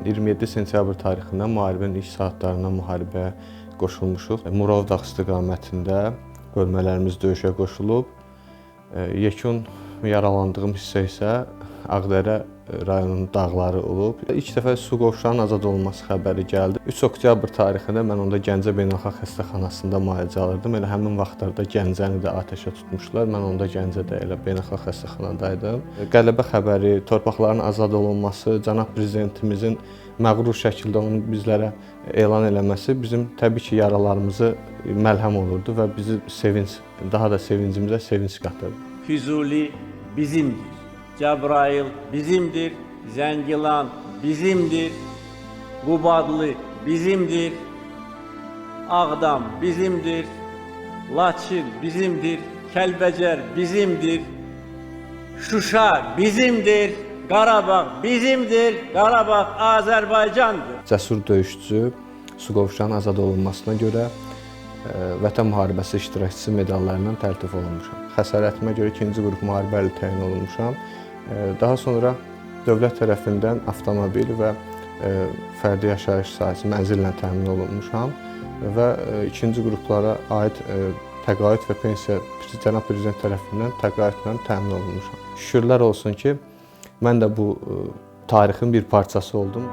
27 sentyabr tarixindən müharibənin ilk saatlarında müharibəyə qoşulmuşuq. Murovdağ istiqamətində bölmələrimiz döyüşə qoşulub. Yekun yaralandığım hissə isə Ağdərə rayonunun dağları olub. İlk dəfə su qovşağının azad olunması xəbəri gəldi. 3 oktyabr tarixində mən onda Gəncə Beynəlxalq Xəstəxanasında müalicə alırdım. Elə həmin vaxtlarda Gəncəni də atəşə tutmuşlar. Mən onda Gəncədə elə Beynəlxalq Xəstəxanadaydım. Qələbə xəbəri, torpaqların azad olunması, cənab prezidentimizin məğrur şəkildə onu bizlərə elan eləməsi bizim təbii ki, yaralarımızı məlhəm olurdu və bizi daha da sevincimizə sevinç qatırdı. Füzuli bizimdir. Cəbrayıl bizimdir. Zəngilan bizimdir. Qubadlı bizimdir. Ağdam bizimdir. Laçın bizimdir. Kəlbəcər bizimdir. Şuşa bizimdir. Qarabağ bizimdir. Qarabağ Azərbaycandır. Cəsur döyüşçü su qovşağının azad olunmasına görə Vətən müharibəsi iştirakçısı medallarından təltif olunmuşam. Xəsarətimə görə 2-ci qrup müharibəli təyin olunmuşam. Daha sonra dövlət tərəfindən avtomobil və fərdi yaşayış sahəsi mənzillə təmin olunmuşam və 2-ci qruplara aid təqaüd və pensiya cənab prezident tərəfindən təqaüdlə təmin olunmuşam. Şükürlər olsun ki, mən də bu tarixin bir parçası oldum.